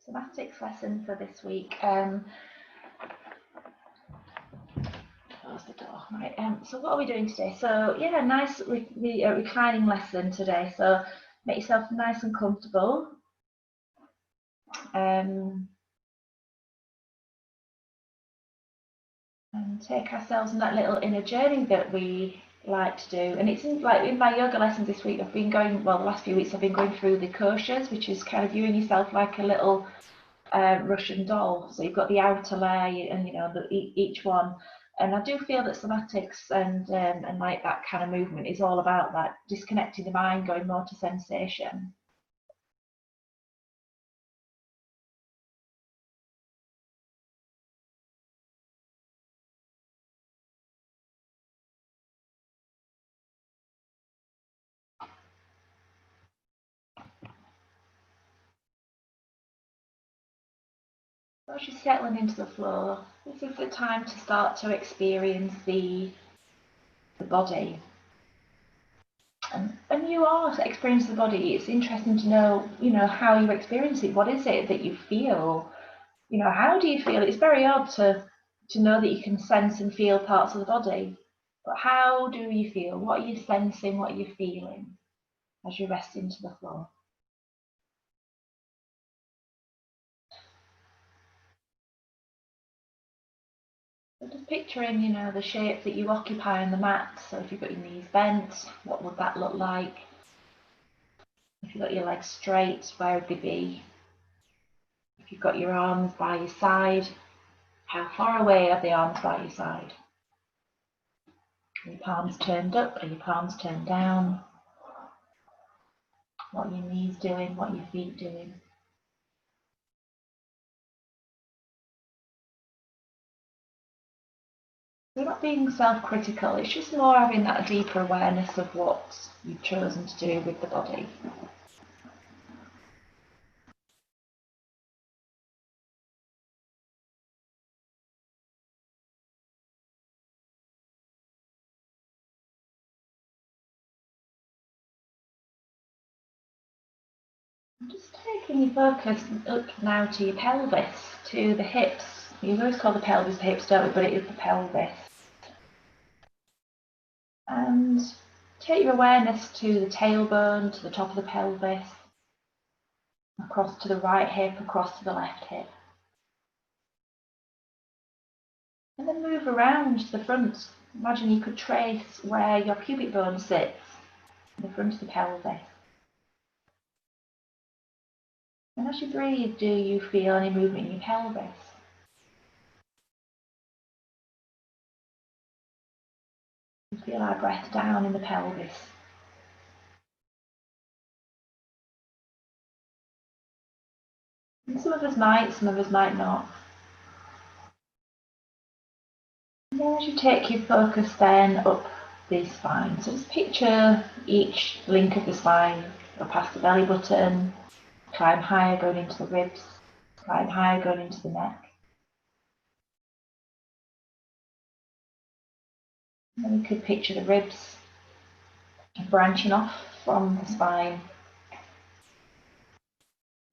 Somatics lesson for this week. Close the door. Right. So what are we doing today? So yeah, nice reclining lesson today. So make yourself nice and comfortable. And take ourselves on that little inner journey that we like to do. And it's like in my yoga lessons this week, I've been going, well, the last few weeks I've been going through the koshas, which is kind of viewing yourself like a little Russian doll. So you've got the outer layer and, you know, each one. And I do feel that somatics and like that kind of movement is all about that, disconnecting the mind, going more to sensation. So as you're settling into the floor, this is the time to start to experience the body. And when you are experiencing the body, it's interesting to know, you know, how you experience it. What is it that you feel? You know, how do you feel? It's very odd to know that you can sense and feel parts of the body. But how do you feel? What are you sensing? What are you feeling as you rest into the floor? So just picturing, you know, the shape that you occupy on the mat. So if you've got your knees bent, what would that look like? If you've got your legs straight, where would they be? If you've got your arms by your side, how far away are the arms by your side? Are your palms turned up? Are your palms turned down? What are your knees doing? What are your feet doing? We're not being self-critical, it's just more having that deeper awareness of what you've chosen to do with the body. Just taking your focus up now to your pelvis, to the hips. You always call the pelvis the hips, don't we? But it is the pelvis. And take your awareness to the tailbone, to the top of the pelvis, across to the right hip, across to the left hip. And then move around to the front. Imagine you could trace where your pubic bone sits, in the front of the pelvis. And as you breathe, do you feel any movement in your pelvis? You feel our breath down in the pelvis. And some of us might not. And then as you take your focus then up the spine, so just picture each link of the spine, go past the belly button, climb higher going into the ribs, climb higher going into the neck. And then you could picture the ribs branching off from the spine.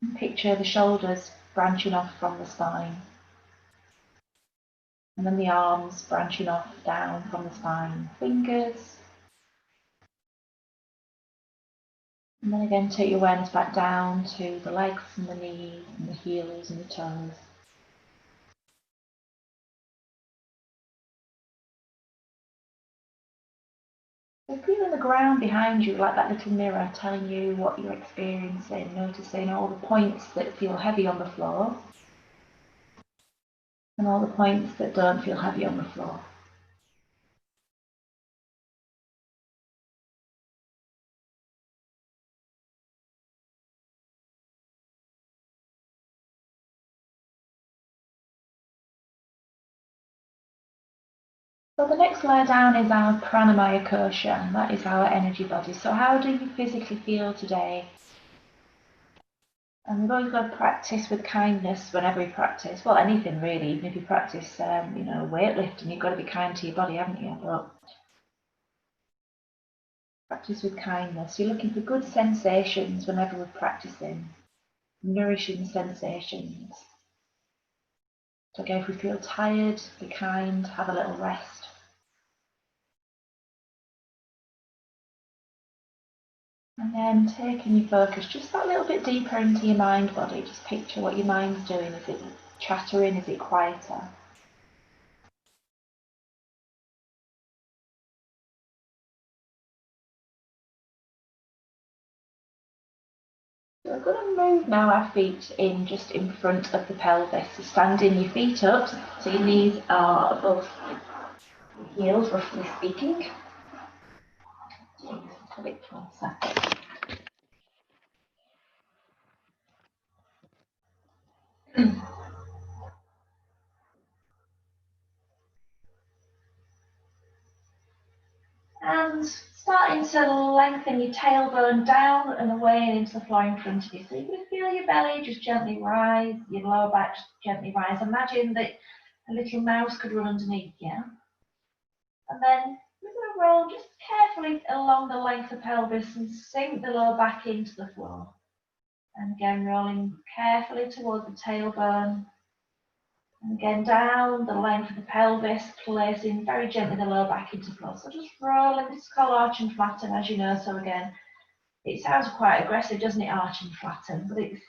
And picture the shoulders branching off from the spine. And then the arms branching off down from the spine, fingers. And then again, take your awareness back down to the legs and the knees and the heels and the toes. So feeling the ground behind you like that little mirror telling you what you're experiencing, noticing all the points that feel heavy on the floor and all the points that don't feel heavy on the floor. So the next layer down is our pranamaya kosha, and that is our energy body. So how do you physically feel today? And we've always got to practice with kindness whenever we practice. Well, anything really, even if you practice, you know, weightlifting, you've got to be kind to your body, haven't you? But practice with kindness. You're looking for good sensations whenever we're practicing. nourishing sensations. So again, if we feel tired, be kind, have a little rest. And then taking your focus just that little bit deeper into your mind body. Just picture what your mind's doing. Is it chattering? Is it quieter? So we're going to move now our feet in just in front of the pelvis. So standing your feet up, so your knees are above your heels, roughly speaking. A bit closer. And starting to lengthen your tailbone down and away and into the floor in front of you. So you can feel your belly just gently rise, your lower back just gently rise. Imagine that a little mouse could run underneath you. And then we're going to roll just carefully along the length of the pelvis and sink the lower back into the floor. And again, rolling carefully towards the tailbone. And again, down the length of the pelvis, placing very gently the lower back into the floor. So just rolling, this is called arch and flatten, as you know. So again, it sounds quite aggressive, doesn't it, arch and flatten? But it's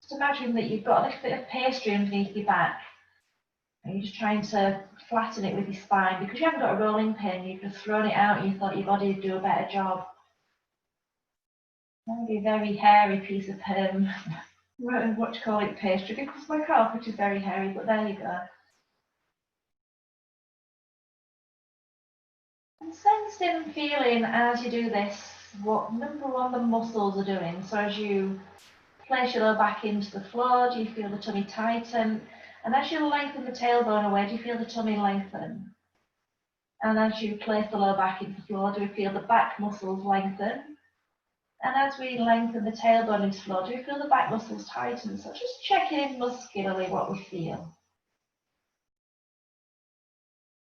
just imagine that you've got a little bit of pastry underneath your back. And you're just trying to flatten it with your spine because you haven't got a rolling pin. You've just thrown it out and you thought your body would do a better job. That would be a very hairy piece of what do you call it, pastry, because my carpet is very hairy, but there you go. And sensing and feeling as you do this, what number one the muscles are doing. So as you place your lower back into the floor, do you feel the tummy tighten? And as you lengthen the tailbone away, do you feel the tummy lengthen? And as you place the lower back into the floor, do we feel the back muscles lengthen? And as we lengthen the tailbone into the floor, do we feel the back muscles tighten? So just checking in muscularly what we feel.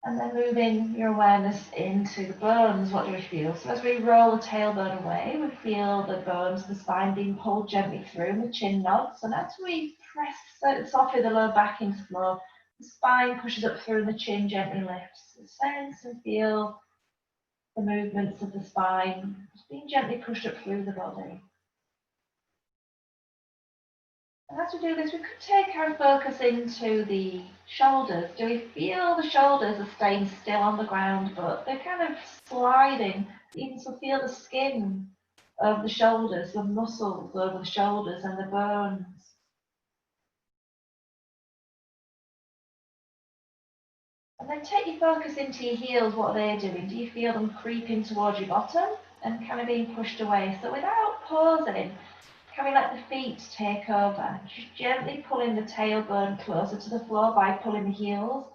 And then moving your awareness into the bones, what do we feel? So as we roll the tailbone away, we feel the bones, the spine being pulled gently through and the chin nods. And as we press softly the lower back into the floor, the spine pushes up through and the chin gently lifts. So sense and feel the movements of the spine just being gently pushed up through the body. And as we do this, we could take our focus into the shoulders. Do we feel the shoulders are staying still on the ground, but they're kind of sliding? You can still feel the skin of the shoulders, the muscles over the shoulders and the bones. And then take your focus into your heels, what they're doing. Do you feel them creeping towards your bottom and kind of being pushed away? So without pausing, can we let the feet take over? Just gently pulling the tailbone closer to the floor by pulling the heels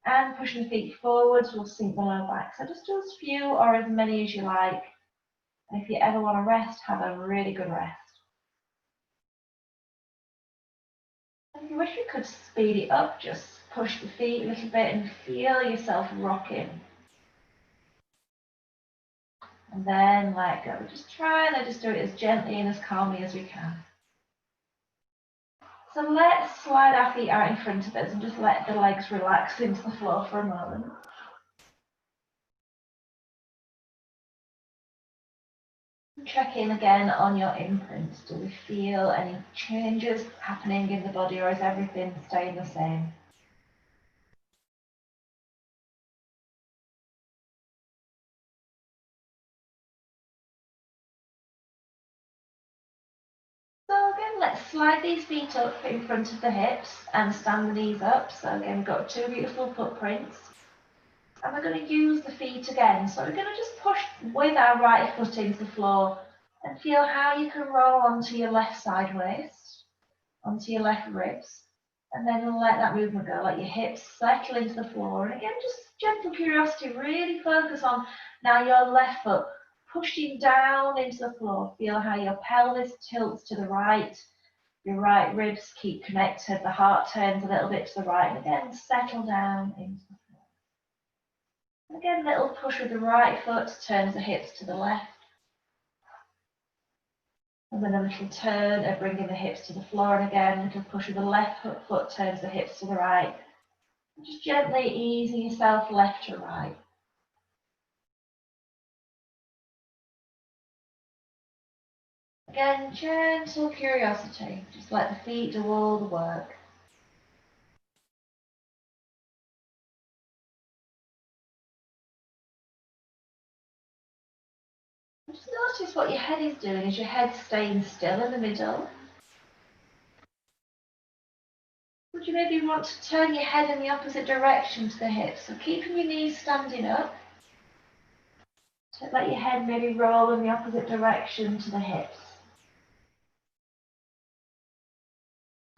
and pushing the feet forwards will sink the lower back. So just do as few or as many as you like. And if you ever want to rest, have a really good rest. And if you wish, you could speed it up. Just push the feet a little bit and feel yourself rocking. And then let go. Just try and just do it as gently and as calmly as we can. So let's slide our feet out in front of us and just let the legs relax into the floor for a moment. Check in again on your imprint. Do we feel any changes happening in the body, or is everything staying the same? So again, let's slide these feet up in front of the hips and stand the knees up. So again, we've got two beautiful footprints. And we're going to use the feet again. So we're going to just push with our right foot into the floor and feel how you can roll onto your left side waist, onto your left ribs, and then let that movement go. Let your hips settle into the floor. And again, just gentle curiosity, really focus on now your left foot pushing down into the floor. Feel how your pelvis tilts to the right, your right ribs keep connected, the heart turns a little bit to the right, and again, settle down into the floor. And again, a little push with the right foot, turns the hips to the left. And then a little turn of bringing the hips to the floor, and again, a little push with the left foot turns the hips to the right. Just gently easing yourself left to right. Again, gentle curiosity. Just let the feet do all the work. Just notice what your head is doing. Is your head staying still in the middle? Would you maybe want to turn your head in the opposite direction to the hips? So keeping your knees standing up. So let your head maybe roll in the opposite direction to the hips.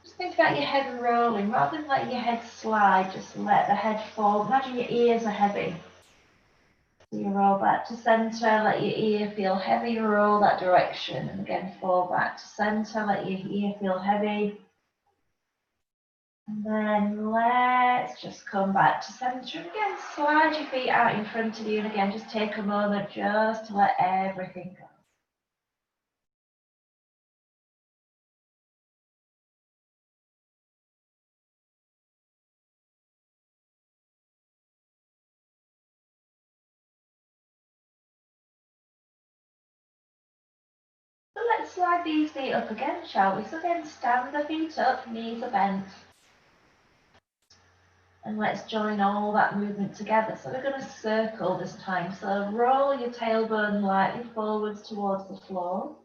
Just think about your head rolling. Rather than letting your head slide, just let the head fall. Imagine your ears are heavy. So you roll back to center, let your ear feel heavy, roll that direction. And again, fall back to center, let your ear feel heavy. And then let's just come back to center. And again, slide your feet out in front of you. And again, just take a moment just to let everything go. So let's slide these feet up again, shall we? So again, stand the feet up, knees are bent. And let's join all that movement together. So we're going to circle this time. So roll your tailbone lightly forwards towards the floor.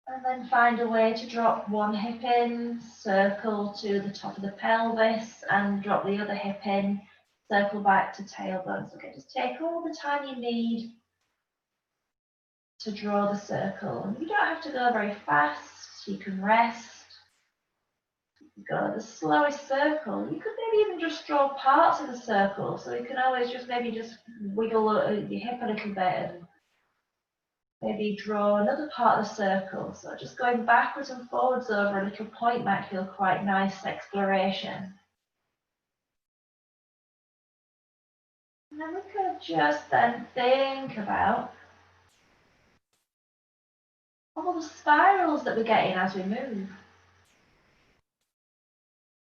And then find a way to drop one hip in, circle to the top of the pelvis, and drop the other hip in, circle back to tailbone. So okay, just take all the time you need to draw the circle. And you don't have to go very fast, you can rest. Go the slowest circle. You could maybe even just draw parts of the circle, so you can always just maybe just wiggle your hip a little bit and maybe draw another part of the circle. So just going backwards and forwards over a little point might feel quite nice exploration. And then we could just then think about all the spirals that we're getting as we move.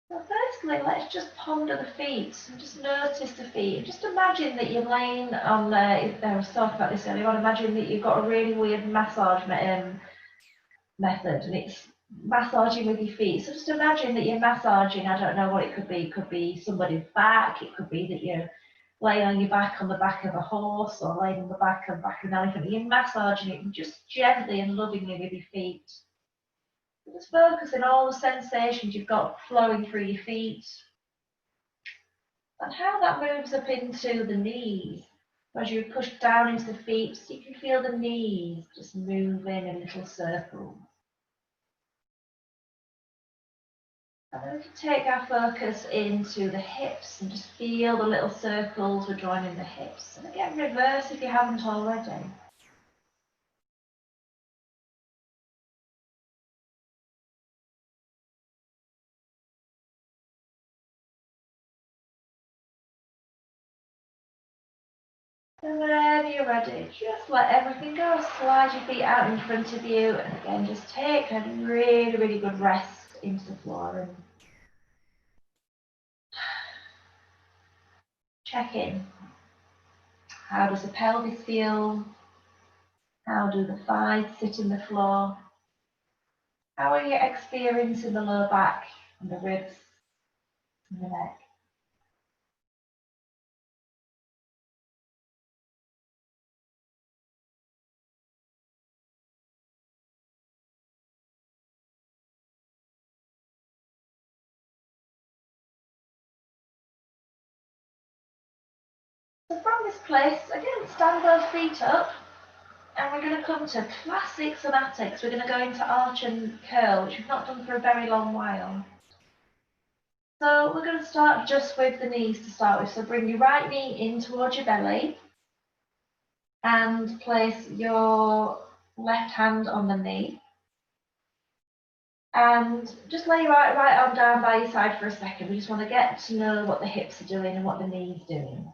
So firstly, let's just ponder the feet and just notice the feet. Just imagine that you're laying on, I was talking about this earlier on, imagine that you've got a really weird massage method and it's massaging with your feet. So just imagine that you're massaging, I don't know what it could be somebody's back, it could be that you're laying on your back on the back of a horse or laying on the back of an elephant. You're massaging it just gently and lovingly with your feet. Just focus on all the sensations you've got flowing through your feet and how that moves up into the knees. As you push down into the feet, so you can feel the knees just moving in little circles. And then we can take our focus into the hips and just feel the little circles we're drawing in the hips. And again, reverse if you haven't already. And whenever you're ready, just let everything go. Slide your feet out in front of you. And again, just take a really, really good rest into the floor and check in. How does the pelvis feel? How do the thighs sit in the floor? How are you experiencing the lower back and the ribs and the neck? So from this place, again, stand those feet up. And we're going to come to classic somatics. We're going to go into arch and curl, which we've not done for a very long while. So we're going to start just with the knees to start with. So bring your right knee in towards your belly and place your left hand on the knee. And just lay your right arm down by your side for a second. We just want to get to know what the hips are doing and what the knee's doing.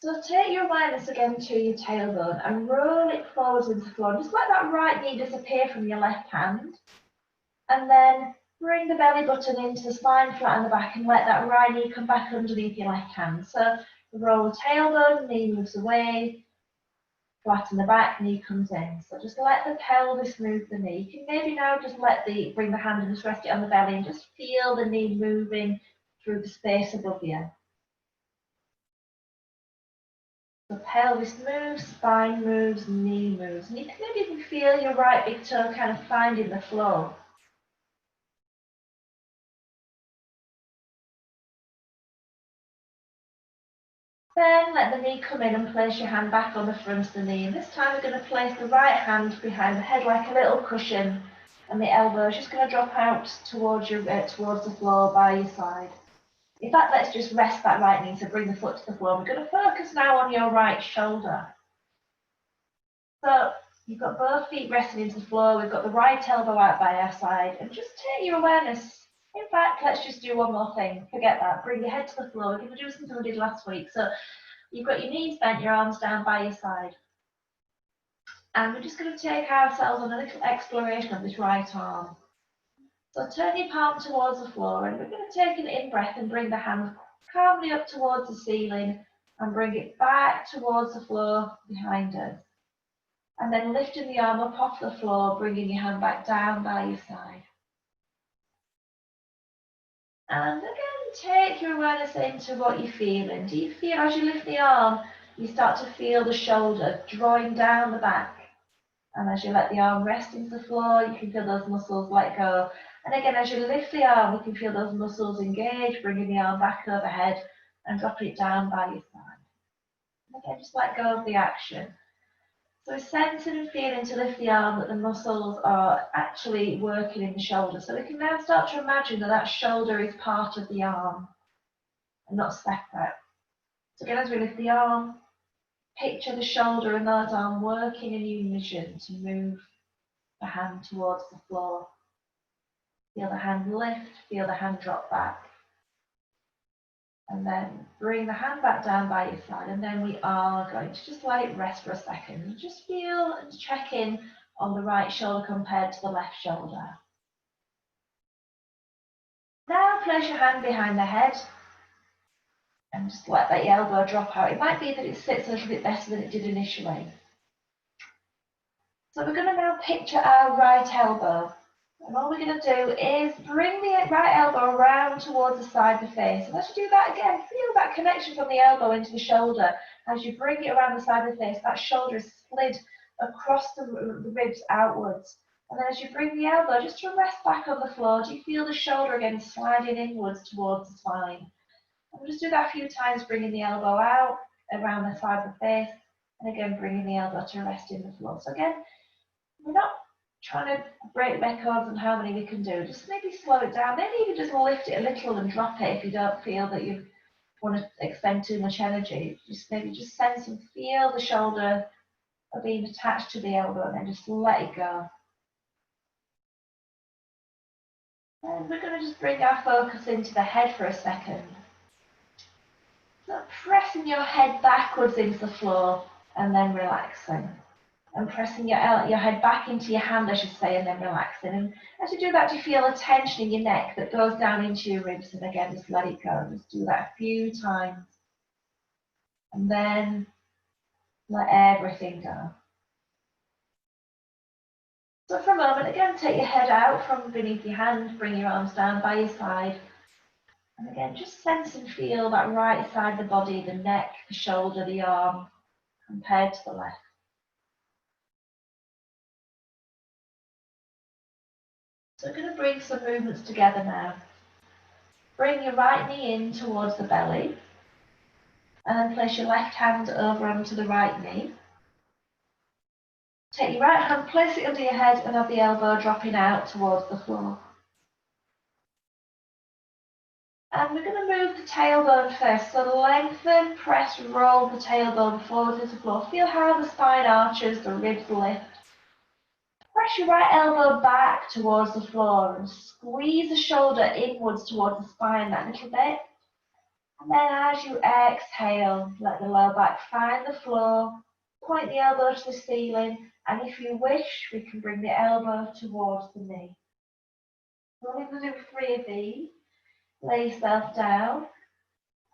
So take your awareness again to your tailbone and roll it forwards into the floor. Just let that right knee disappear from your left hand. And then bring the belly button into the spine, flatten the back, and let that right knee come back underneath your left hand. So roll the tailbone, knee moves away, flatten the back, knee comes in. So just let the pelvis move the knee. You can maybe now just bring the hand and just rest it on the belly and just feel the knee moving through the space above you. The pelvis moves, spine moves, knee moves. And you can maybe even feel your right big toe kind of finding the floor. Then let the knee come in and place your hand back on the front of the knee. And this time we're going to place the right hand behind the head like a little cushion, and the elbow is just going to drop out towards the floor by your side. In fact, let's just rest that right knee, so bring the foot to the floor. We're going to focus now on your right shoulder. So you've got both feet resting into the floor. We've got the right elbow out by our side, and just take your awareness. In fact, let's just do one more thing. Forget that. Bring your head to the floor. We're going to do something we did last week. So you've got your knees bent, your arms down by your side. And we're just going to take ourselves on a little exploration of this right arm. So turn your palm towards the floor, and we're going to take an in-breath and bring the hand calmly up towards the ceiling and bring it back towards the floor behind us. And then lifting the arm up off the floor, bringing your hand back down by your side. And again, take your awareness into what you're feeling. Do you feel as you lift the arm, you start to feel the shoulder drawing down the back? And as you let the arm rest into the floor, you can feel those muscles let go. And again, as you lift the arm, you can feel those muscles engage, bringing the arm back overhead and dropping it down by your side. And again, just let go of the action. So we're sensing and feeling to lift the arm that the muscles are actually working in the shoulder. So we can now start to imagine that that shoulder is part of the arm and not separate. So again, as we lift the arm, picture the shoulder and that arm working in unison to move the hand towards the floor. Feel the hand lift, feel the hand drop back. And then bring the hand back down by your side, and then we are going to just let it rest for a second. Just feel and check in on the right shoulder compared to the left shoulder. Now place your hand behind the head and just let that elbow drop out. It might be that it sits a little bit better than it did initially. So we're going to now picture our right elbow. And all we're going to do is bring the right elbow around towards the side of the face. And as you do that again, feel that connection from the elbow into the shoulder. As you bring it around the side of the face, that shoulder is slid across the ribs outwards. And then as you bring the elbow just to rest back on the floor, do you feel the shoulder again sliding inwards towards the spine? And we'll just do that a few times, bringing the elbow out around the side of the face, and again bringing the elbow to rest in the floor. So again, we're not trying to break records on how many we can do. Just maybe slow it down. Maybe even just lift it a little and drop it if you don't feel that you want to expend too much energy. Maybe just sense and feel the shoulder being attached to the elbow, and then just let it go. And we're going to just bring our focus into the head for a second. So pressing your head backwards into the floor and then relaxing. And pressing your head back into your hand, I should say, and then relaxing. And as you do that, you feel a tension in your neck that goes down into your ribs. And again, just let it go. Just do that a few times. And then let everything go. So for a moment, again, take your head out from beneath your hand, bring your arms down by your side. And again, just sense and feel that right side of the body, the neck, the shoulder, the arm, compared to the left. So we're going to bring some movements together now. Bring your right knee in towards the belly, and then place your left hand over onto the right knee. Take your right hand, place it under your head, and have the elbow dropping out towards the floor. And we're going to move the tailbone first. So lengthen, press, roll the tailbone forward to the floor. Feel how the spine arches, the ribs lift. Press your right elbow back towards the floor and squeeze the shoulder inwards towards the spine that little bit. And then as you exhale, let the lower back find the floor, point the elbow to the ceiling, and if you wish, we can bring the elbow towards the knee. We're going to do 3 of these. Lay yourself down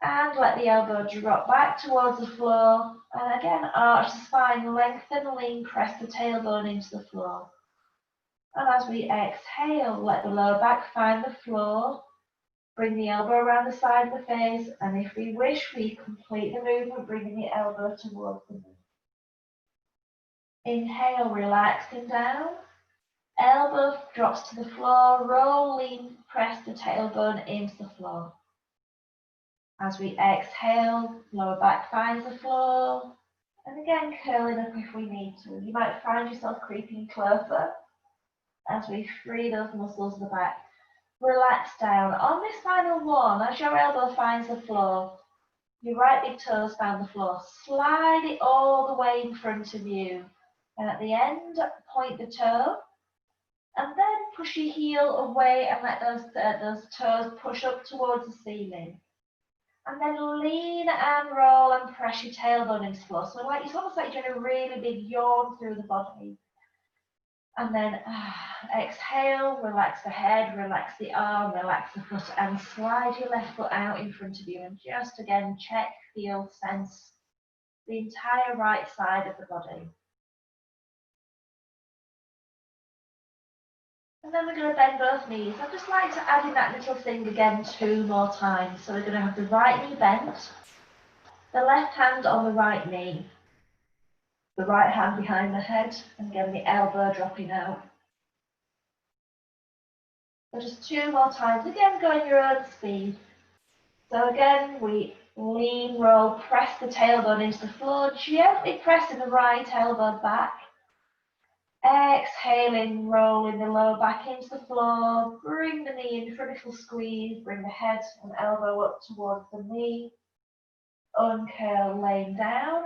and let the elbow drop back towards the floor. And again, arch the spine, lengthen, lean, press the tailbone into the floor. And as we exhale, let the lower back find the floor. Bring the elbow around the side of the face, and if we wish, we complete the movement, bringing the elbow towards the knee. Inhale, relaxing down. Elbow drops to the floor, roll, lean, press the tailbone into the floor. As we exhale, lower back finds the floor, and again, curling up if we need to. You might find yourself creeping closer as we free those muscles of the back. Relax down. On this final one, as your elbow finds the floor, your right big toes found the floor. Slide it all the way in front of you. And at the end, point the toe. And then push your heel away and let those toes push up towards the ceiling. And then lean and roll and press your tailbone into the floor. So it's almost like you're doing a really big yawn through the body. And then exhale, relax the head, relax the arm, relax the foot, and slide your left foot out in front of you. And just again, check, feel, sense the entire right side of the body. And then we're going to bend both knees. I'd just like to add in that little thing again 2 more times. So we're going to have the right knee bent, the left hand on the right knee, the right hand behind the head, and again the elbow dropping out. So just 2 more times, again going your own speed. So again, we lean, roll, press the tailbone into the floor, gently pressing the right elbow back. Exhaling, rolling the lower back into the floor, bring the knee in for a little squeeze, bring the head and elbow up towards the knee. Uncurl, laying down.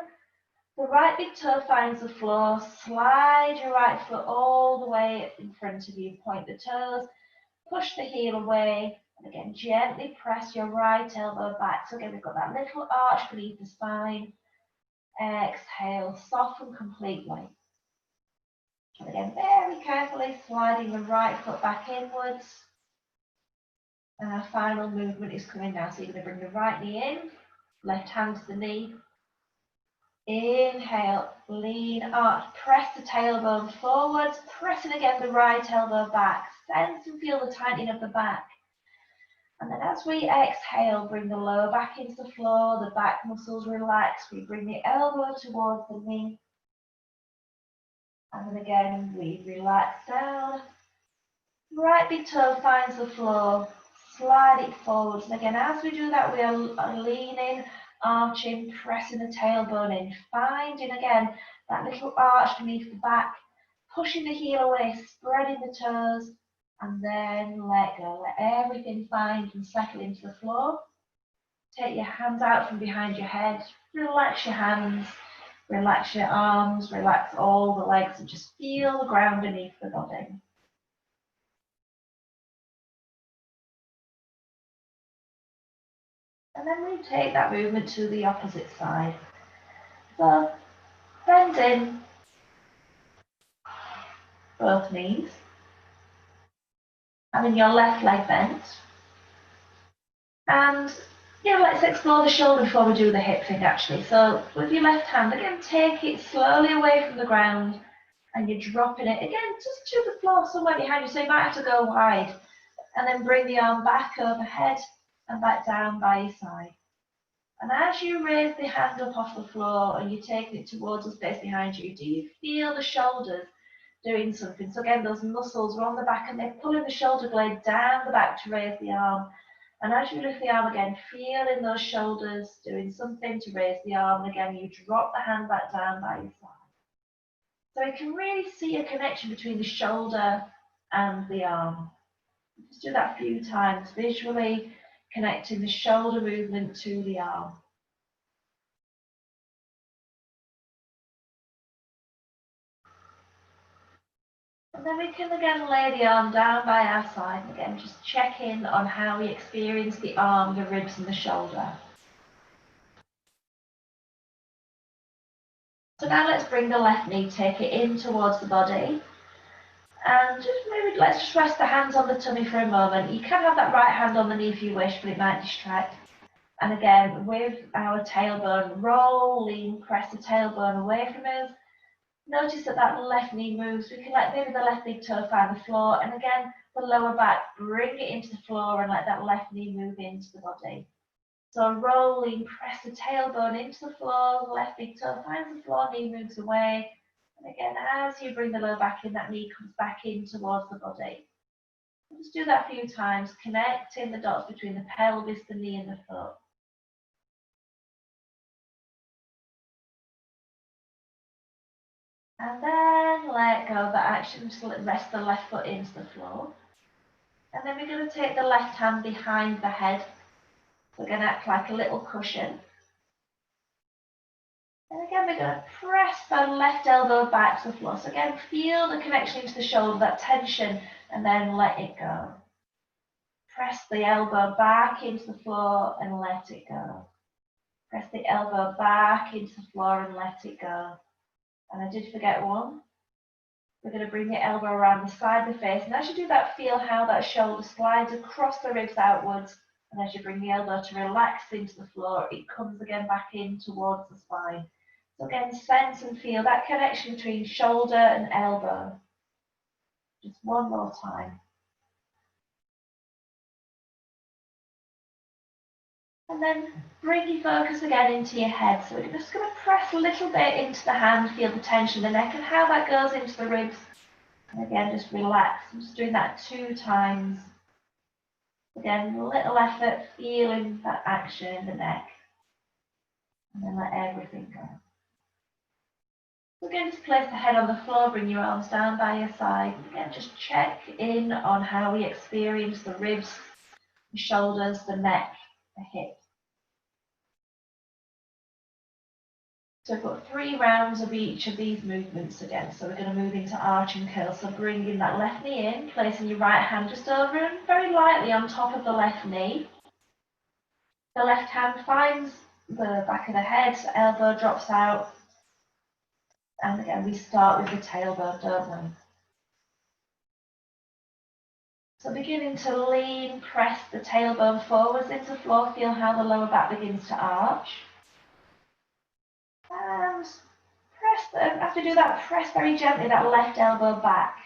The right big toe finds the floor, slide your right foot all the way in front of you, point the toes, push the heel away, and again gently press your right elbow back. So again, we've got that little arch beneath the spine. Exhale, soften completely. And again, very carefully sliding the right foot back inwards. And our final movement is coming down. So you're going to bring the right knee in, left hand to the knee. Inhale, lean, arch, press the tailbone forwards, pressing again the right elbow back. Sense and feel the tightening of the back. And then as we exhale, bring the lower back into the floor, the back muscles relax. We bring the elbow towards the knee. And then again, we relax down. Right big toe finds the floor, slide it forwards. And again, as we do that, we are leaning, arching, pressing the tailbone in, finding again that little arch beneath the back, pushing the heel away, spreading the toes, and then let go. Let everything find and settle into the floor. Take your hands out from behind your head, relax your hands, relax your arms, relax all the legs, and just feel the ground beneath the body. And then we take that movement to the opposite side. So bend in both knees, having your left leg bent. And let's explore the shoulder before we do the hip thing actually. So with your left hand, again, take it slowly away from the ground and you're dropping it again just to the floor somewhere behind you. So you might have to go wide and then bring the arm back overhead and back down by your side. And as you raise the hand up off the floor and you're taking it towards the space behind you, do you feel the shoulders doing something? So again, those muscles are on the back and they're pulling the shoulder blade down the back to raise the arm. And as you lift the arm again, feeling those shoulders doing something to raise the arm. And again, you drop the hand back down by your side. So you can really see a connection between the shoulder and the arm. Just do that a few times, visually connecting the shoulder movement to the arm. And then we can again lay the arm down by our side and again just check in on how we experience the arm, the ribs and the shoulder. So now let's bring the left knee, take it in towards the body. And just maybe let's just rest the hands on the tummy for a moment. You can have that right hand on the knee if you wish, but it might distract. And again, with our tailbone, roll, lean, press the tailbone away from us. Notice that that left knee moves. We can let maybe the left big toe find the floor. And again, the lower back, bring it into the floor and let that left knee move into the body. So rolling, press the tailbone into the floor, the left big toe finds the floor, knee moves away. And again, as you bring the lower back in, that knee comes back in towards the body. Just do that a few times, connecting the dots between the pelvis, the knee and the foot. And then let go of that action, just rest the left foot into the floor. And then we're going to take the left hand behind the head. We're going to act like a little cushion. And again, we're going to press the left elbow back to the floor. So again, feel the connection into the shoulder, that tension, and then let it go. Press the elbow back into the floor and let it go. Press the elbow back into the floor and let it go. And I did forget one. We're going to bring the elbow around the side of the face. And as you do that, feel how that shoulder slides across the ribs outwards. And as you bring the elbow to relax into the floor, it comes again back in towards the spine. So again, sense and feel that connection between shoulder and elbow. Just one more time. And then bring your focus again into your head. So we're just going to press a little bit into the hand, feel the tension in the neck and how that goes into the ribs. And again, just relax. I'm just doing that 2 times. Again, a little effort, feeling that action in the neck. And then let everything go. So again, just place the head on the floor, bring your arms down by your side. Again, just check in on how we experience the ribs, the shoulders, the neck, the hips. So we've got 3 rounds of each of these movements again. So we're going to move into arch and curl. So bringing that left knee in, placing your right hand just over and very lightly on top of the left knee. The left hand finds the back of the head, elbow drops out. And again, we start with the tailbone, don't we? So beginning to lean, press the tailbone forwards into the floor, feel how the lower back begins to arch. And after you do that, press very gently that left elbow back.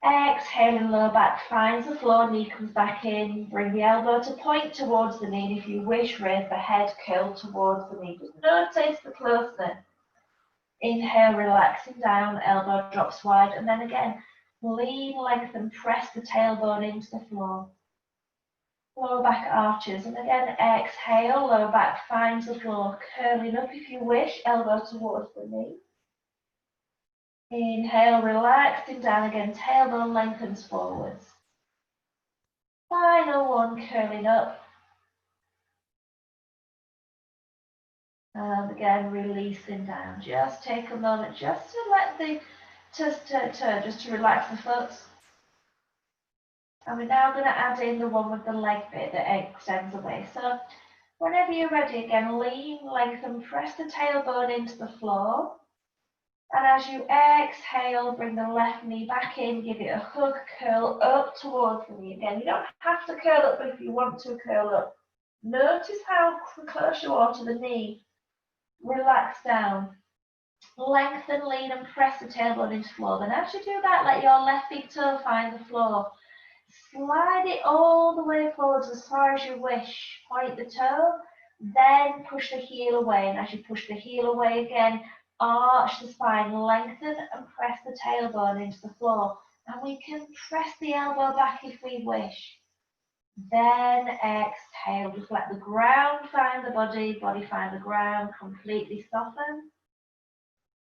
Exhaling, lower back finds the floor, knee comes back in. Bring the elbow to point towards the knee. And if you wish, raise the head, curl towards the knee. Just notice the closeness. Inhale, relaxing down, elbow drops wide. And then again, lean, lengthen, press the tailbone into the floor. Lower back arches. And again, exhale, lower back finds the floor, curling up if you wish, elbow towards the knee. Inhale, relaxing down again, tailbone lengthens forwards. Final one, curling up. And again, releasing down. Just take a moment just to let the just to relax the foot. And we're now going to add in the one with the leg bit that extends away. So whenever you're ready, again, lean, lengthen, press the tailbone into the floor. And as you exhale, bring the left knee back in, give it a hug, curl up towards the knee. Again, you don't have to curl up, but if you want to curl up, notice how close you are to the knee. Relax down. Lengthen, lean, and press the tailbone into the floor. Then as you do that, let your left big toe find the floor. Slide it all the way forwards as far as you wish. Point the toe, then push the heel away. And as you push the heel away again, arch the spine, lengthen and press the tailbone into the floor. And we can press the elbow back if we wish. Then exhale, just let the ground find the body, body find the ground, completely soften.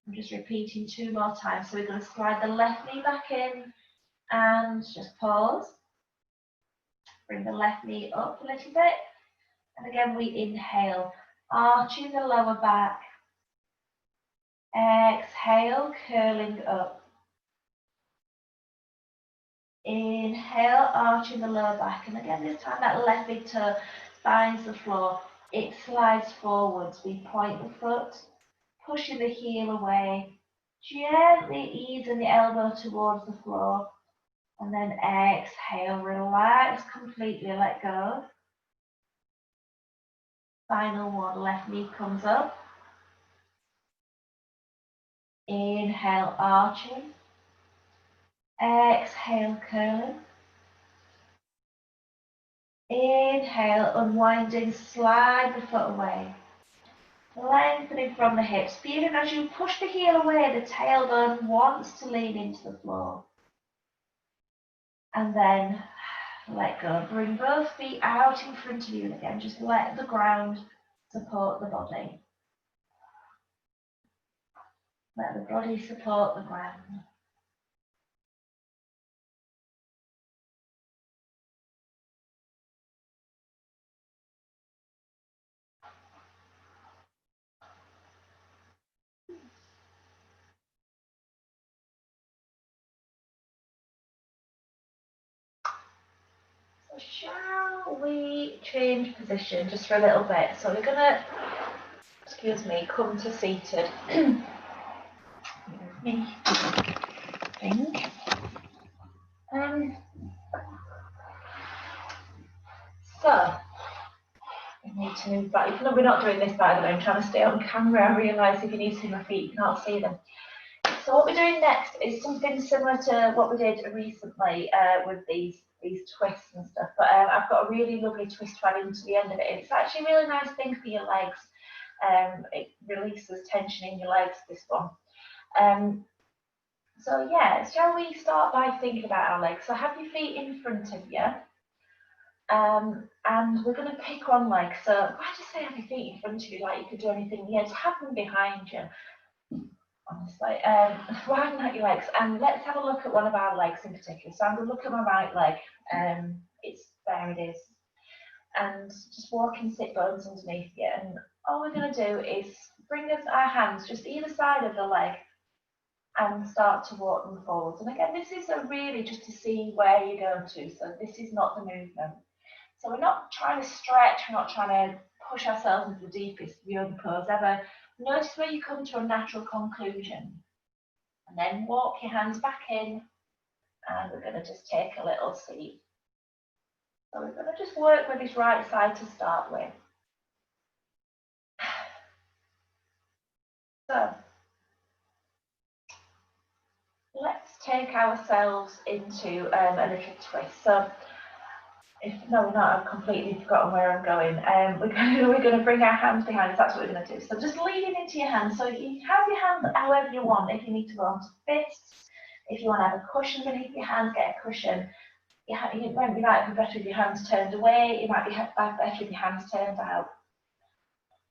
I'm just repeating 2 more times. So we're going to slide the left knee back in and just pause. Bring the left knee up a little bit. And again, we inhale, arching the lower back. Exhale, curling up. Inhale, arching the lower back. And again, this time that left big toe finds the floor. It slides forwards. We point the foot, pushing the heel away, gently easing the elbow towards the floor, and then exhale, relax completely, let go. Final one, left knee comes up. Inhale, arching. Exhale, curling. Inhale, unwinding, slide the foot away. Lengthening from the hips, feeling as you push the heel away, the tailbone wants to lean into the floor. And then let go. Bring both feet out in front of you, and again, just let the ground support the body. Let the body support the ground. So shall we change position just for a little bit? So we're gonna, excuse me, come to seated. Me, think. So we need to move back. Even though we're not doing this, by the way, I'm trying to stay on camera. I realise if you need to see my feet, you can't see them. So what we're doing next is something similar to what we did recently with these twists and stuff. But I've got a really lovely twist to add into the end of it. It's actually a really nice thing for your legs. It releases tension in your legs, this one. So yeah, shall we start by thinking about our legs? So have your feet in front of you. And we're going to pick one leg. So why just say have your feet in front of you like you could do anything? Yeah, just have them behind you. Honestly, widen out your legs, and let's have a look at one of our legs in particular. So I'm going to look at my right leg. There it is, and just walking sit bones underneath you. And all we're going to do is bring our hands just either side of the leg and start to walk them forwards. And again, this is really just to see where you're going to. So this is not the movement. So we're not trying to stretch. We're not trying to push ourselves into the deepest yoga pose ever. Notice where you come to a natural conclusion, and then walk your hands back in, and we're going to just take a little seat. So we're going to just work with this right side to start with. So let's take ourselves into a little twist. So no, we're not. I've completely forgotten where I'm going. We're going to bring our hands behind us. That's what we're going to do. So just leaning into your hands. So you have your hands however you want. If you need to go onto fists, if you want to have a cushion beneath your hands, get a cushion. You might be better with your hands turned away. You might be better with your hands turned out.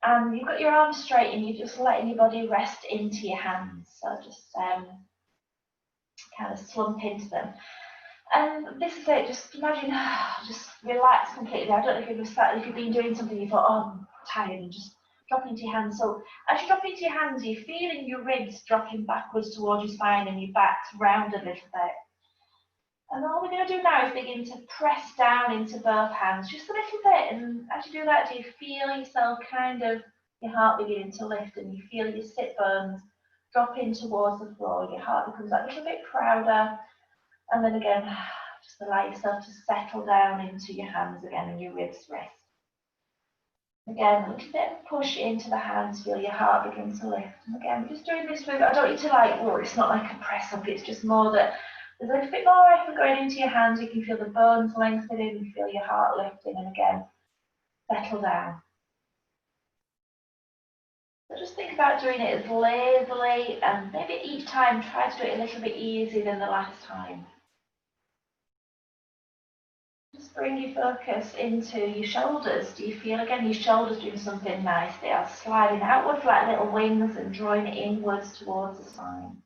And you've got your arms straight, and you're just letting your body rest into your hands. So just kind of slump into them. And this is it, just imagine, just relax completely. I don't know if you've been doing something, you thought, oh, I'm tired, and just drop into your hands. So as you drop into your hands, you're feeling your ribs dropping backwards towards your spine and your back's round a little bit. And all we're going to do now is begin to press down into both hands, just a little bit. And as you do that, do you feel yourself kind of, your heart beginning to lift, and you feel your sit bones dropping towards the floor. Your heart becomes that little bit prouder. And then again, just allow yourself to settle down into your hands again, and your ribs rest. Again, a little bit of push into the hands, feel your heart begin to lift. And again, just doing this with, I don't need to it's not like a press up, it's just more that there's a little bit more effort going into your hands. You can feel the bones lengthening, you feel your heart lifting, and again, settle down. So just think about doing it as lazily, and maybe each time try to do it a little bit easier than the last time. Just bring your focus into your shoulders. Do you feel again your shoulders doing something nice? They are sliding outwards like little wings and drawing it inwards towards the spine.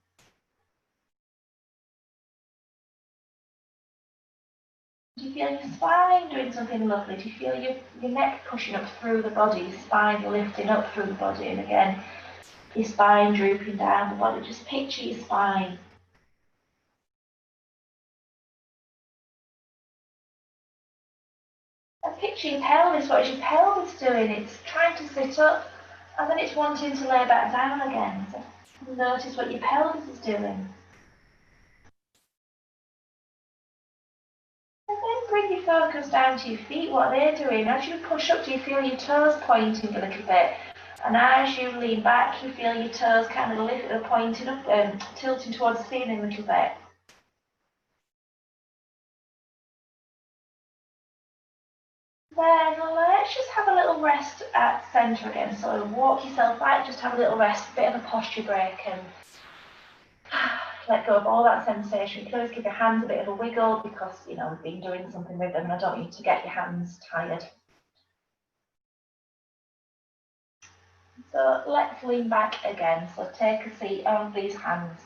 Do you feel your spine doing something lovely? Do you feel your neck pushing up through the body, your spine lifting up through the body, and again, your spine drooping down the body? Just picture your spine. And picture your pelvis. What is your pelvis doing? It's trying to sit up, And then it's wanting to lay back down again. So notice what your pelvis is doing. And then bring your focus down to your feet. What they're doing. As you push up, do you feel your toes pointing a little bit? And as you lean back, you feel your toes kind of pointing up, tilting towards the ceiling a little bit. Then let's just have a little rest at centre again. So walk yourself back, just have a little rest, a bit of a posture break, and let go of all that sensation. You can always give your hands a bit of a wiggle because, you know, we've been doing something with them and I don't want you to get your hands tired. So let's lean back again. So take a seat on these hands.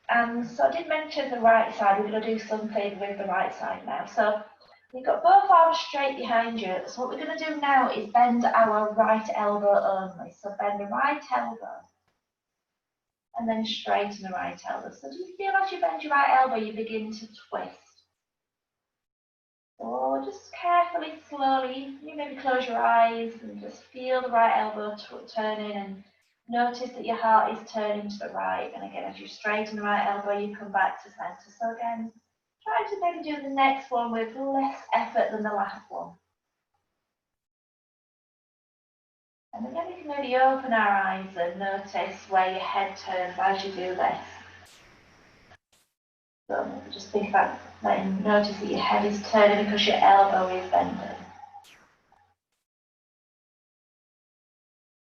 And so I did mention the right side. We're going to do something with the right side now. So you've got both arms straight behind you. So what we're going to do now is bend our right elbow only. So bend the right elbow and then straighten the right elbow. So do you feel as you bend your right elbow, you begin to twist? Or just carefully, slowly, you maybe close your eyes and just feel the right elbow turning and notice that your heart is turning to the right. And again, as you straighten the right elbow, you come back to center. So again, try to maybe do the next one with less effort than the last one. And again, we can maybe open our eyes and notice where your head turns as you do this. So maybe just think about letting notice that your head is turning because your elbow is bending.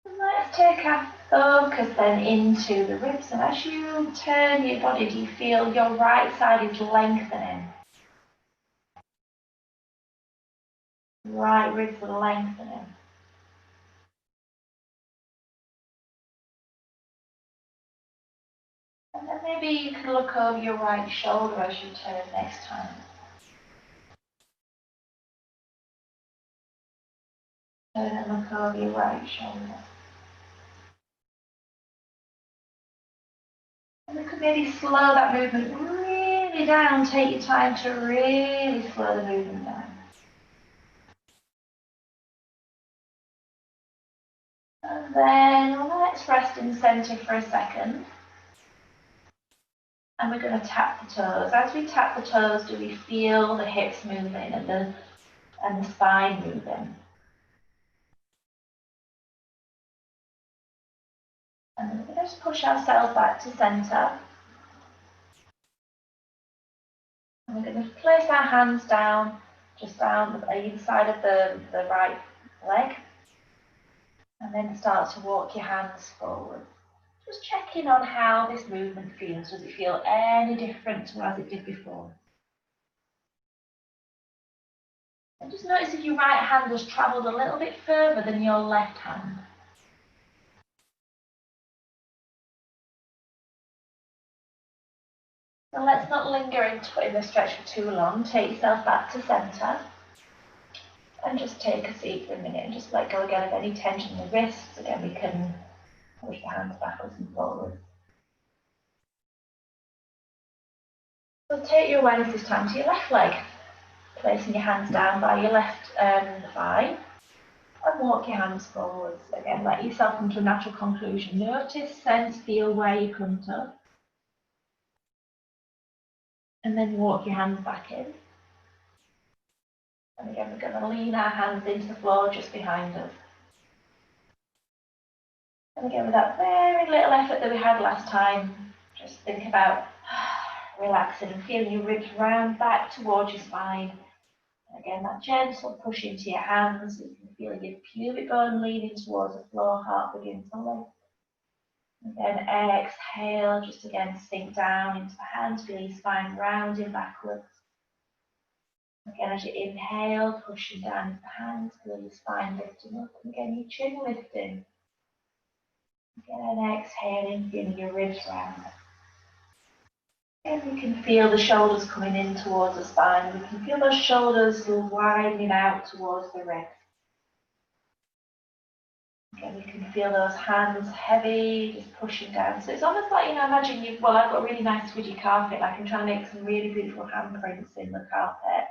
And let's take our focus then into the ribs. And as you turn your body, do you feel your right side is lengthening? Right ribs are lengthening. And then maybe you can look over your right shoulder as you turn next time. Turn and look over your right shoulder. And you could maybe slow that movement really down. Take your time to really slow the movement down. And then let's rest in center for a second. And we're going to tap the toes. As we tap the toes, do we feel the hips moving and the spine moving? And then we're going to just push ourselves back to center. And we're going to place our hands down, just down either side of the right leg. And then start to walk your hands forward. Just checking on how this movement feels. Does it feel any different to as it did before? And just notice if your right hand has travelled a little bit further than your left hand. So let's not linger in the stretch for too long. Take yourself back to centre. And just take a seat for a minute and just let go again of any tension in the wrists. Again, we can push the hands backwards and forwards. So take your awareness this time to your left leg, placing your hands down by your left thigh. And walk your hands forwards. Again, let yourself come to a natural conclusion. Notice, sense, feel where you come to. And then walk your hands back in. And again, we're going to lean our hands into the floor just behind us. And again, with that very little effort that we had last time, just think about relaxing and feeling your ribs round back towards your spine. And again, that gentle push into your hands. You can feel your pubic bone leaning towards the floor, heart begin to lift. Again, exhale, just again sink down into the hands, feel your spine rounding backwards. Again, as you inhale, pushing down into the hands, feel your spine lifting up. And again, your chin lifting. Again, exhaling, feeling your ribs round. And you can feel the shoulders coming in towards the spine. You can feel those shoulders widening out towards the ribs. Again, you can feel those hands heavy, just pushing down. So it's almost like, imagine I've got a really nice squidgy carpet. I can try and make some really beautiful handprints in the carpet.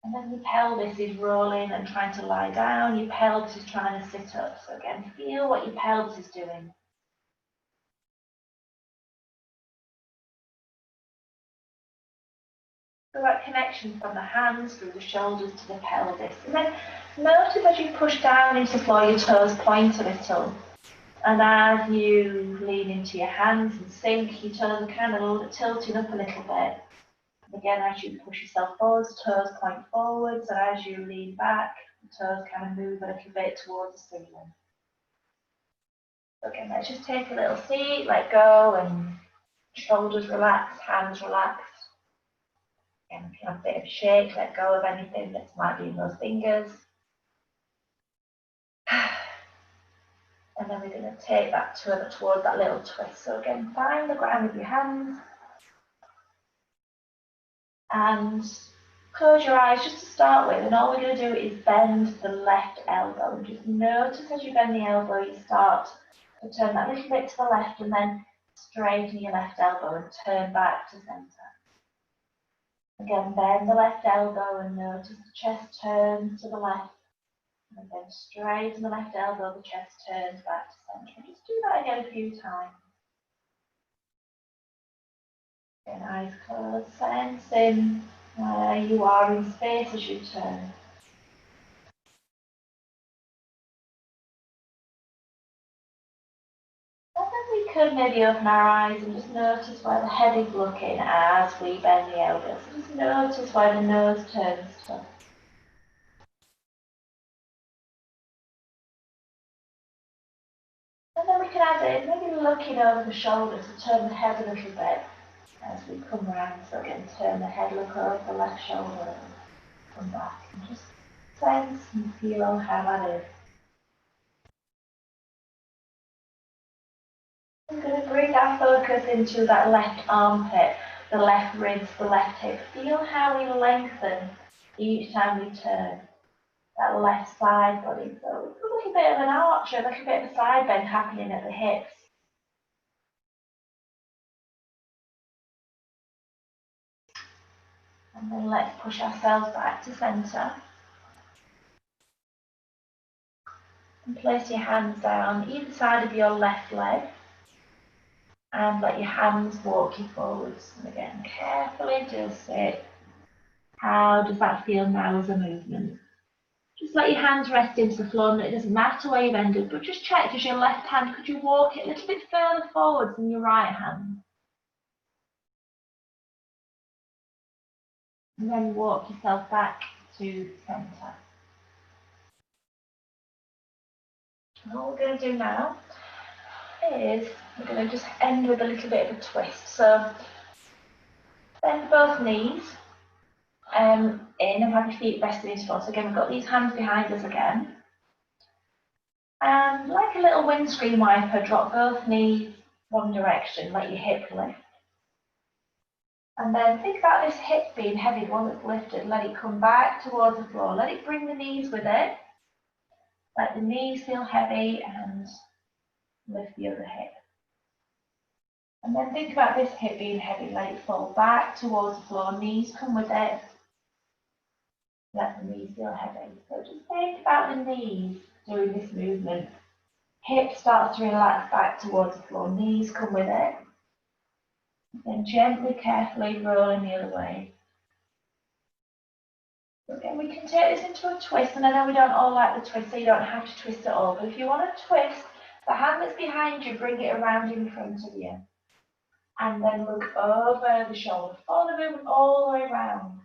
And then your pelvis is rolling and trying to lie down. Your pelvis is trying to sit up. So again, feel what your pelvis is doing. So that connection from the hands through the shoulders to the pelvis. And then notice as you push down into the floor, your toes point a little. And as you lean into your hands and sink, your toes are kind of tilting up a little bit. And again, as you push yourself forwards, toes point forwards. And as you lean back, the toes kind of move a little bit towards the ceiling. So again, let's just take a little seat, let go, and shoulders relax, hands relax. And if you have a bit of a shake, let go of anything that might be in those fingers. And then we're going to take that towards that little twist. So again, find the ground with your hands. And close your eyes just to start with. And all we're going to do is bend the left elbow. And just notice as you bend the elbow, you start to turn that little bit to the left and then straighten your left elbow and turn back to centre. Again, bend the left elbow and notice the chest turns to the left. And then straighten the left elbow, the chest turns back to centre. Just do that again a few times. Again, eyes closed, sensing where you are in space as you turn. And then we could maybe open our eyes and just notice where the head is looking as we bend the elbows. So just notice where the nose turns to. And then we can add in, maybe looking over the shoulders to turn the head a little bit as we come round. So again, turn the head, look over the left shoulder, and come back. And just sense and feel how that is. I'm going to bring our focus into that left armpit, the left ribs, the left hip. Feel how we lengthen each time we turn that left side body. So a little bit of an arch, a little bit of a side bend happening at the hips. And then let's push ourselves back to centre. And place your hands down either side of your left leg. And let your hands walk you forwards. And again, carefully just sit. How does that feel now as a movement? Just let your hands rest into the floor, and it doesn't matter where you've ended, but just check, does your left hand, could you walk it a little bit further forwards than your right hand? And then walk yourself back to centre. And what we're going to do now is we're going to just end with a little bit of a twist. So bend both knees in and have your feet resting into the floor. So again, we've got these hands behind us again. And like a little windscreen wiper, drop both knees one direction, let your hip lift. And then think about this hip being heavy, the one that's lifted. Let it come back towards the floor. Let it bring the knees with it. Let the knees feel heavy and lift the other hip. And then think about this hip being heavy. Let it fall back towards the floor. Knees come with it. Let the knees feel heavy. So just think about the knees doing this movement. Hip starts to relax back towards the floor. Knees come with it. Then gently, carefully rolling the other way. Again, we can take this into a twist, and I know we don't all like the twist, so you don't have to twist at all. But if you want to twist, the hand that's behind you, bring it around in front of you. And then look over the shoulder. Follow the movement all the way around.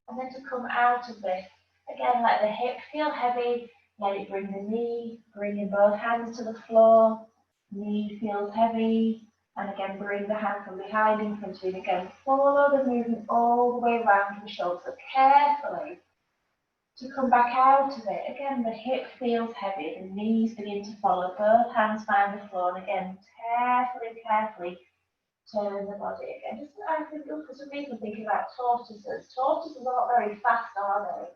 And then to come out of this, again, let the hip feel heavy. Let it bring the knee, bringing both hands to the floor. Knee feels heavy. And again, bring the hand from behind in front of you. And again, follow the movement all the way around the shoulder. So carefully to come back out of it. Again, the hip feels heavy. The knees begin to follow. Both hands find the floor. And again, carefully turn the body again. Just I think for some reason thinking about tortoises. Tortoises are not very fast, are they?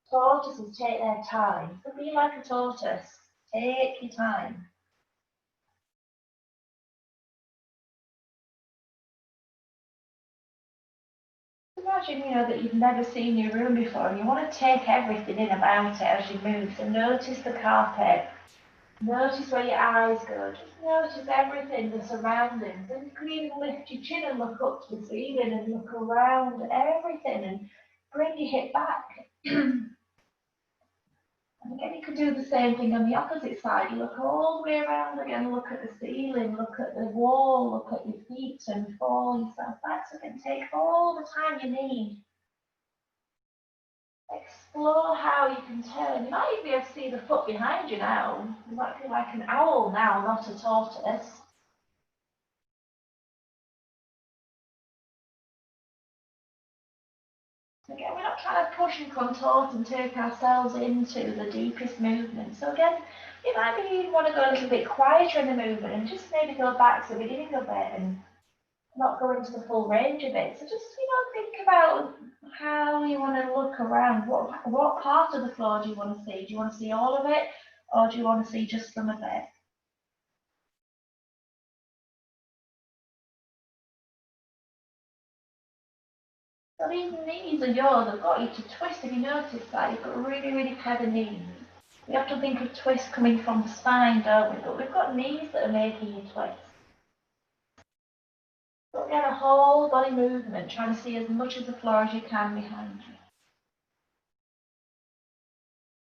Tortoises take their time. So be like a tortoise. Take your time. imagine, that you've never seen your room before and you want to take everything in about it as you move. So notice the carpet, notice where your eyes go, just notice everything, the surroundings. And you can even lift your chin and look up to the ceiling and look around everything and bring your hip back. And again, you could do the same thing on the opposite side. You look all the way around again, look at the ceiling, look at the wall, look at your feet and fall yourself back. So again, take all the time you need. Explore how you can turn. You might even be able to see the foot behind you now. You might feel like an owl now, not a tortoise. Again, we're not trying to push and contort and take ourselves into the deepest movement. So again, you might be want to go a little bit quieter in the movement and just maybe go back to the beginning of it and not go into the full range of it. So just, think about how you want to look around. What part of the floor do you want to see? Do you want to see all of it, or do you want to see just some of it? So these knees are yours. I've got you to twist. If you notice that, you've got really, really clever knees. We have to think of twist coming from the spine, don't we? But we've got knees that are making you twist. So again, a whole body movement, trying to see as much of the floor as you can behind you.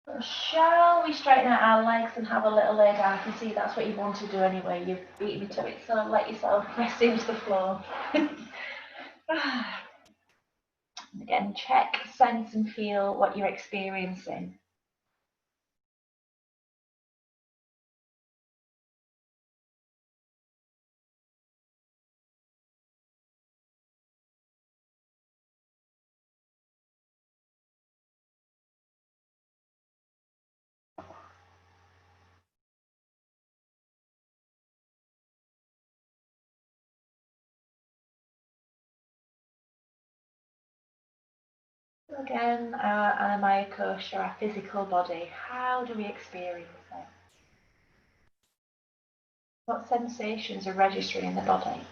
So shall we straighten out our legs and have a little lay down? I can see that's what you want to do anyway. You've beat me to it, so let yourself rest into the floor. Again, check, sense and feel what you're experiencing. Again, our Anamaya Kosha, our physical body, how do we experience it? What sensations are registering in the body?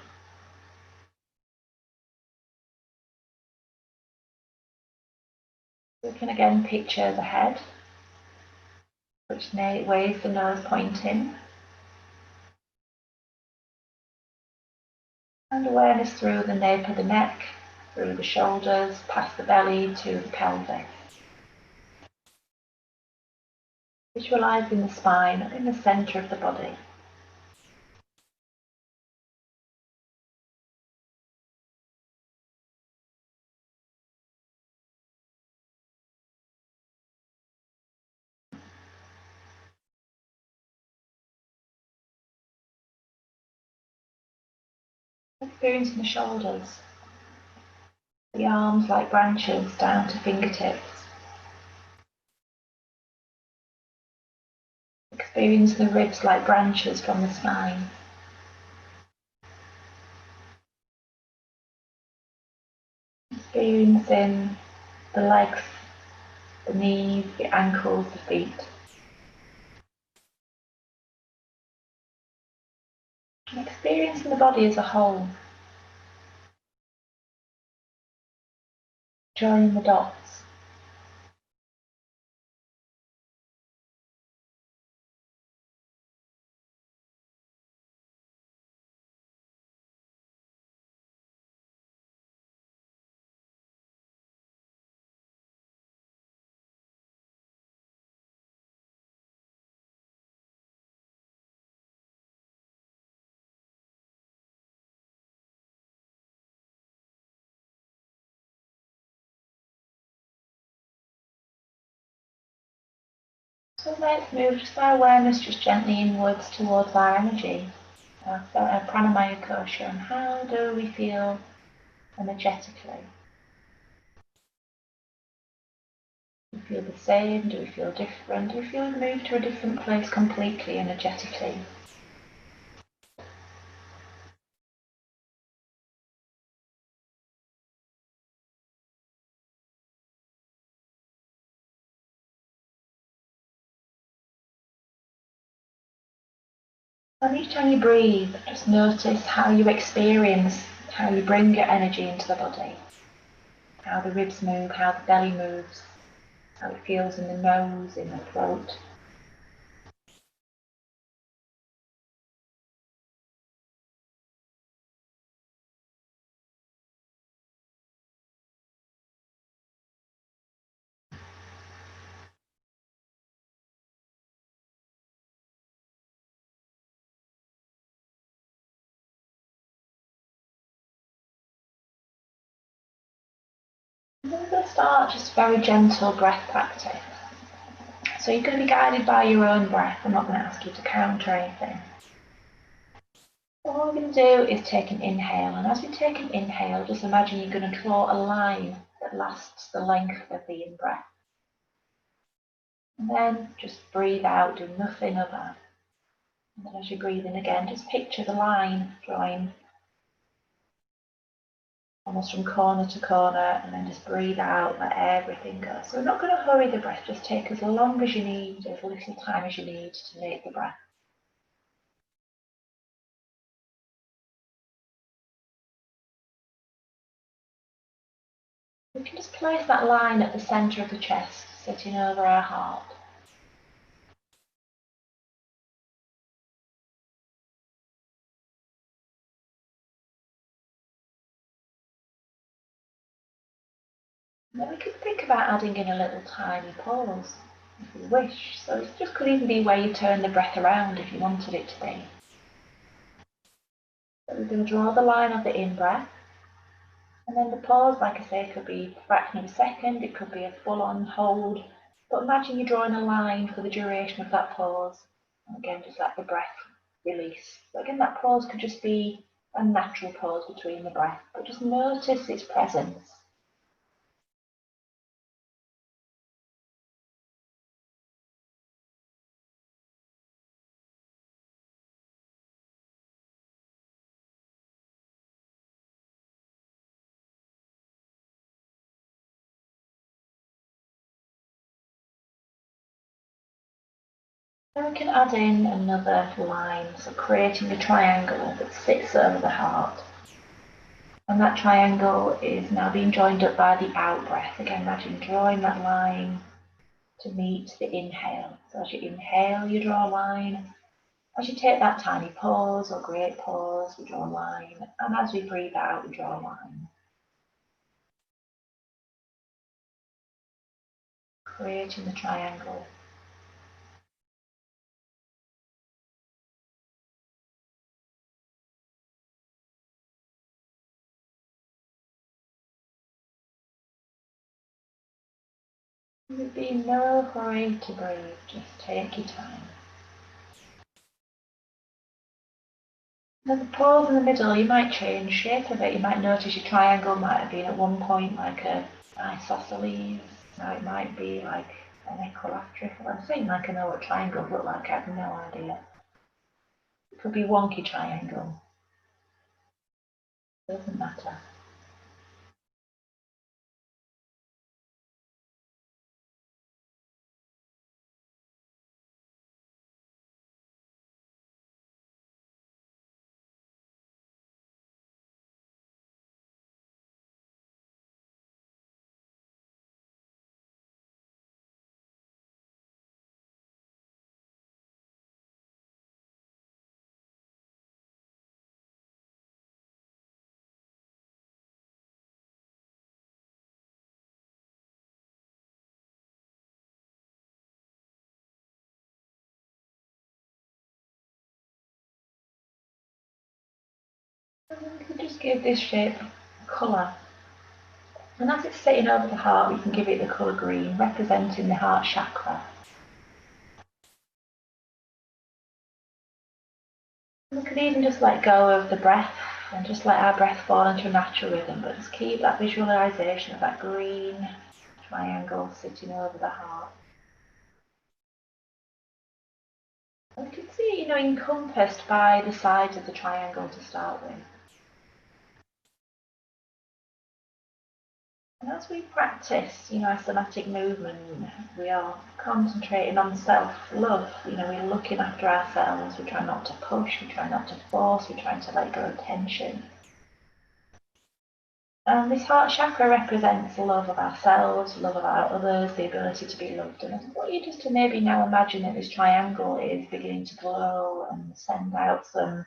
We can again picture the head, which way is the nose pointing, and awareness through the nape of the neck, through the shoulders, past the belly to the pelvis. Visualizing the spine in the center of the body. Experiencing the shoulders, the arms like branches down to fingertips. Experience the ribs like branches from the spine. Experiencing the legs, the knees, the ankles, the feet. And experiencing the body as a whole. Joining the dots. So let's move just our awareness just gently inwards towards our energy, our pranamaya kosha, and how do we feel energetically? Do we feel the same? Do we feel different? Do we feel we move to a different place completely energetically? And each time you breathe, just notice how you experience, how you bring your energy into the body. how the ribs move, how the belly moves, how it feels in the nose, in the throat. And then we're going to start just very gentle breath practice. So you're going to be guided by your own breath. I'm not going to ask you to count or anything. All we're going to do is take an inhale, and as we take an inhale, just imagine you're going to draw a line that lasts the length of the in-breath. And then just breathe out, do nothing other. And then as you breathe in again, just picture the line drawing almost from corner to corner, and then just breathe out, let everything go. So we're not going to hurry the breath, just take as long as you need, as little time as you need to make the breath. We can just place that line at the centre of the chest, sitting over our heart. And then we can think about adding in a little tiny pause, if you wish. So it just could even be where you turn the breath around if you wanted it to be. So we're going to draw the line of the in-breath. And then the pause, like I say, could be a fraction of a second, it could be a full-on hold. But imagine you're drawing a line for the duration of that pause. And again, just let the breath release. So again, that pause could just be a natural pause between the breath, but just notice its presence. Then we can add in another line, so creating a triangle that sits over the heart. And that triangle is now being joined up by the out breath. Again, imagine drawing that line to meet the inhale. So as you inhale, you draw a line. As you take that tiny pause or great pause, we draw a line. And as we breathe out, we draw a line. Creating the triangle. There'd be no hurry to breathe, just take your time. Now the pause in the middle, you might change shape a bit. You might notice your triangle might have been at one point like a isosceles. Now it might be like an equilateral. I'm saying like I know what triangles look like, I have no idea. It could be wonky triangle. Doesn't matter. We can just give this shape colour. And as it's sitting over the heart, we can give it the colour green, representing the heart chakra. We could even just let go of the breath and just let our breath fall into a natural rhythm, but just keep that visualization of that green triangle sitting over the heart. And we can see it, encompassed by the sides of the triangle to start with. And as we practice, our somatic movement, we are concentrating on self-love. We're looking after ourselves. We try not to push. We try not to force. We try to let go of tension. And this heart chakra represents love of ourselves, love of our others, the ability to be loved. And I want you just to maybe now imagine that this triangle is beginning to glow and send out some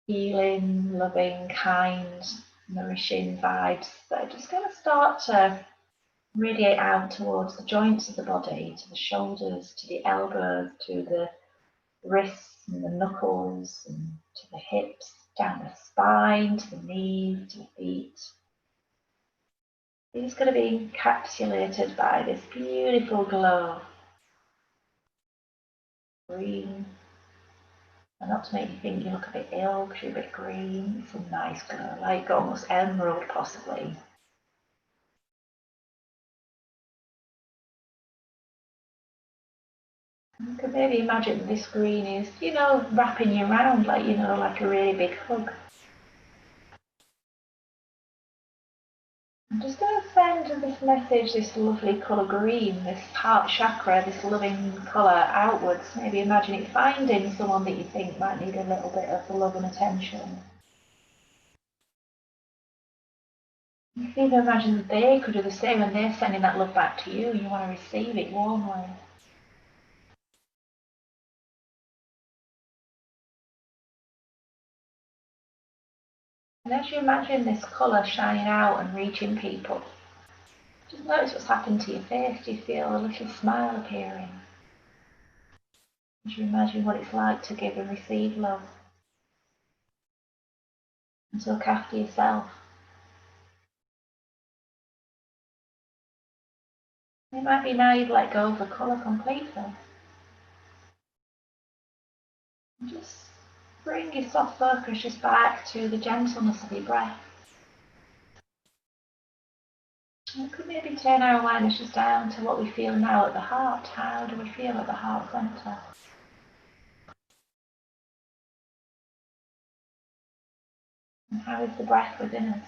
healing, loving, kind, nourishing vibes that are just going to start to radiate out towards the joints of the body, to the shoulders, to the elbows, to the wrists and the knuckles, and to the hips, down the spine, to the knees, to the feet. It's going to be encapsulated by this beautiful glow. Green. And not to make you think you look a bit ill because you're a bit green. It's a nice glow, like almost emerald possibly. You can maybe imagine this green is, wrapping you around like, like a really big hug. I'm just going to send this message, this lovely colour green, this heart chakra, this loving colour outwards. Maybe imagine it finding someone that you think might need a little bit of love and attention. You can even imagine that they could do the same and they're sending that love back to you. You want to receive it warmly. And as you imagine this colour shining out and reaching people, just notice what's happened to your face. Do you feel a little smile appearing? As you imagine what it's like to give and receive love and to look after yourself. It might be now you've let go of the colour completely. And just bring your soft focus just back to the gentleness of your breath. We could maybe turn our awareness just down to what we feel now at the heart. How do we feel at the heart centre? And how is the breath within us?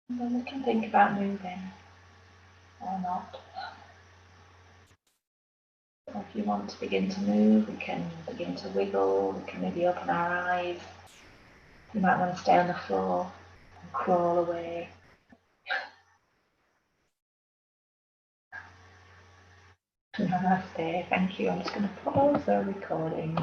And then we can think about moving or not. So if you want to begin to move, we can begin to wiggle, we can maybe open our eyes. You might want to stay on the floor and crawl away. Namaste. Thank you. I'm just going to pause the recording.